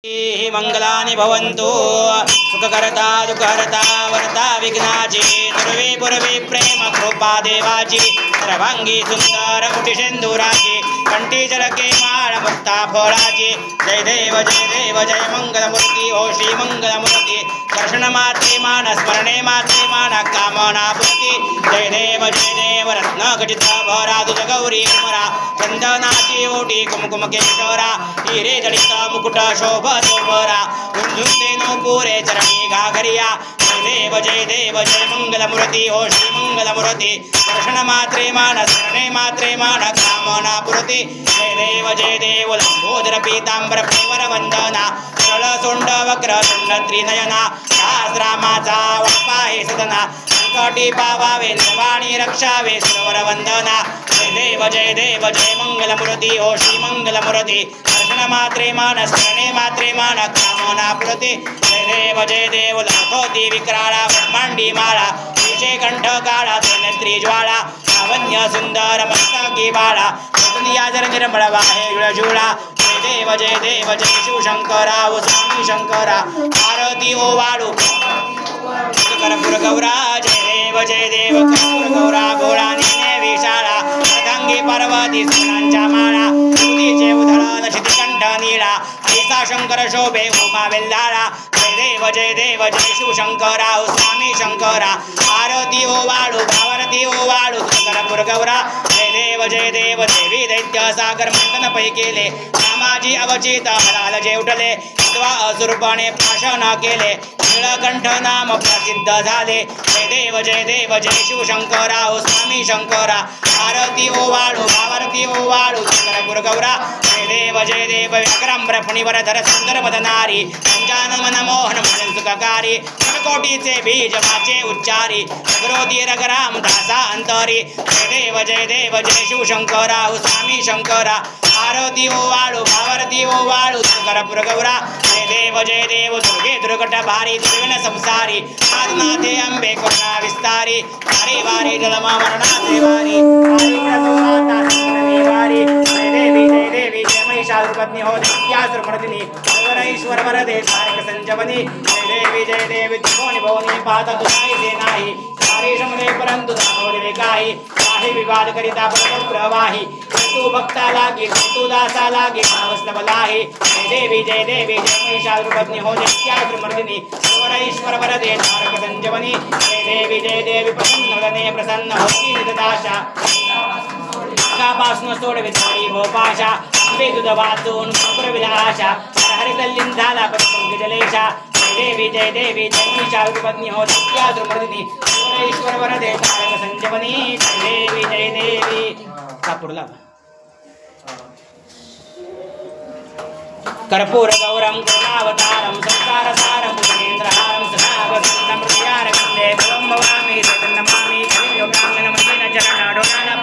मंगलानि भवन्तु सुखकर्ता दुःखहर्ता वरता विघ्नाची दुर्वे पुरवे प्रेम कृपा देवाची सर्वांगी सुंदर कुटिशेंदुराची कंठी जलके माळ मुक्ता फळाची जय देव जय मंगलमूर्ती ओ श्री मंगलमूर्ती दर्शन मात्रे मान स्मरणे मात्रे मान कामना पूर्ती जय देव रत्न खचित भरा तुझ गौरी कुमरा चंदनाची ओटी कुमकुम केशरा हिरे जडित मुकुट शोभतो बरा गुंजुंदे नो पुरे चरणी घाघरिया जय देव जय मंगलमूर्ती ओ श्री मंगलमूर्ती दर्शन मात्रे मान स्मरणे मात्रे मान कामना पूर्ती जय देव लंबोदर पीतांबर प्रेवर वंदना सरळ सोंड वक्र तुंड त्रिनयना सहस्रामाचा वापा हे सदना संकटी पावावे निर्वाणी रक्षावे सरोवर वंदना जय देव जय मंगलमूर्ती ओ श्री मंगलमूर्ती दर्शन मात्रे मान स्मरणे मात्रे मान कामना पूर्ती जय देव लाखोती विक्राळा ब्रह्मांडी माळा विषय कंठ काळा त्रिनेत्री ज्वाळा लावण्य सुंदर मस्तकी बाळा जर निर्मळ वाहे जुळा जय देव जय शिवशंकरा ओ स्वामी शंकरा आरती ओ वाळू कर्पूर गौरा जय देव कर्पूर गौरा गोळा नेने विशाळा पतंगी पर्वती सुनांच्या माळा तुझीचे उधळण शितिकंठ नीळा ऐसा शंकर शोभे उमा वेल्लाळा जय देव जय शिवशंकरा ओ स्वामी शंकरा आरती ओ वाळू भावरती ओ वाळू कर्पूर गौरा जय देव देवी दैत्य सागर मंथन पै केले रामाजी अवचित हलाल जे उठले हिंदवा असुरपणे भाषण केले नीळकंठ नाम प्रसिद्ध झाले जय देव जय शिवशंकरा ओ स्वामी शंकरा आरती ओ वाळू भावरती ओ वाळू कर्पूर गौरा जय देव व्याघ्रांबर फणीवर धर सुंदर बदनारी पंचान मन मोहन मन सुखकारी कोटीचे बीज वाचे उच्चारी सगरोती रघुराम दासा अंतरी जय देव जय शिवशंकरा ओ स्वामी शंकरा आरती ओ वाळू भावरती ओ वाळू कर्पूर गौरा जय देव दुर्गे दुर्गट भारी दुर्विन संसारी आदिनाथे अंबे करुणा विस्तारी वारी वारी जलमा मरणाचे वारी वारी जय देवी जय महिषासुरपत्नी हो नित्यासुरमर्दिनी ईश्वर वरदे तारक संजवनी जय देवी त्रिभुवनी भवनी पाहता तुझाई दे नाही सारे शमरे परंतु दाखवले काही काही विवाद करिता परम प्रवाही तू भक्ता लागे तू दासा लागे भावस्लभ लाहे जय देवी जय महिषासुरपत्नी हो नित्यासुरमर्दिनी ईश्वर वरदे तारक संजवनी जय देवी प्रसन्न प्रसन्न होती निदाशा पासून सोडवे थोडी भोपाशा अंबे दूध वाचून विलाशा हरितल्लीन झाला पंकज जलेशा जय देवी जय महिषासुरपत्नी हो नित्यासुरमर्दिनी ईश्वर वरदे तारक संजवनी जय देवी कापूरला कर्पूर गौरम करुणावतारम संसारसारम भूमेन्द्रहारम सदा वसंतम हृदयारविंदे भवं भवामि नमामि कलियुगामिनं मदीन चरण डोलाना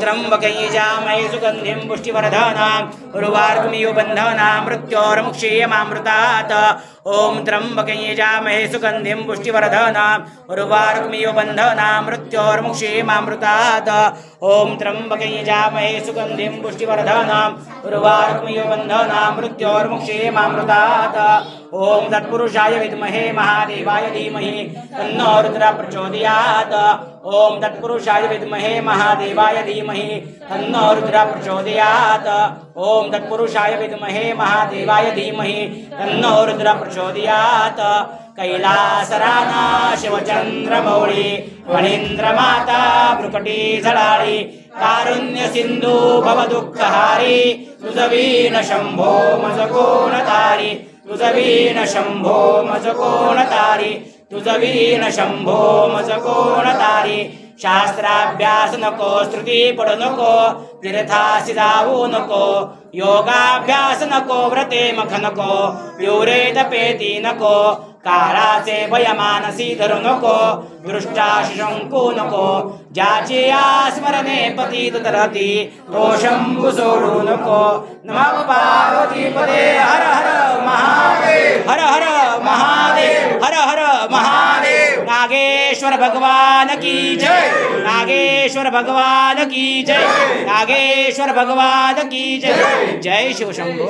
त्र्यंबकं यजामहे सुगन्धिं पुष्टिवर्धनां उर्वारुकमिव बन्धनां मृत्योर्मुक्षीयमामृतात् ओम त्र्यंबकं यजामहे सुगन्धिं पुष्टिवर्धनां उर्वारुकमिव बन्धनां मृत्योर्मुक्षीयमामृतात् ओम त्र्यंबकं यजामहे सुगन्धिं पुष्टिवर्धनां उर्वारुकमिव बन्धनां मृत्योर्मुक्षीयमामृतात् ओम तत्पुरुषाय विद्महे महादेवाय धीमहि तन्नो रुद्रः प्रचोदयात् ओम तत्पुरुषाय विद्महे महादेवाय धीमहि तन्नो रुद्रः प्रचोदयात् ओम तत्पुरुषाय विद्महे महादेवाय धीमहि तन्नो रुद्रः प्रचोदयात् कैलासराना शिवचंद्रमौळी फणींद्रमाता भ्रुकटी झळाळी कारुण्य सिंधू भवदुःखहारी तुझवीन शंभो मज कोण तारी तुझवीन शंभो मज कोण तारी तुझवीन शंभो मज कोण तारी शास्त्राभ्यास नको स्तुती पडू नको तीर्थासी जाऊ नको योगाभ्यास नको व्रते मख नको पिवरे तपेती नको काळाचे भय मानसी धरू नको दृष्टाशी शंकू नको ज्याची स्मरणे पतित तरती तो शंभू सोडू नको नमः पार्वती पदे हर हर महादेव हर हर महादेव हर हर महादेव नागेश्वर भगवान की जय नागेश्वर भगवान की जय नागेश्वर भगवान की जय जय शिव शंभो।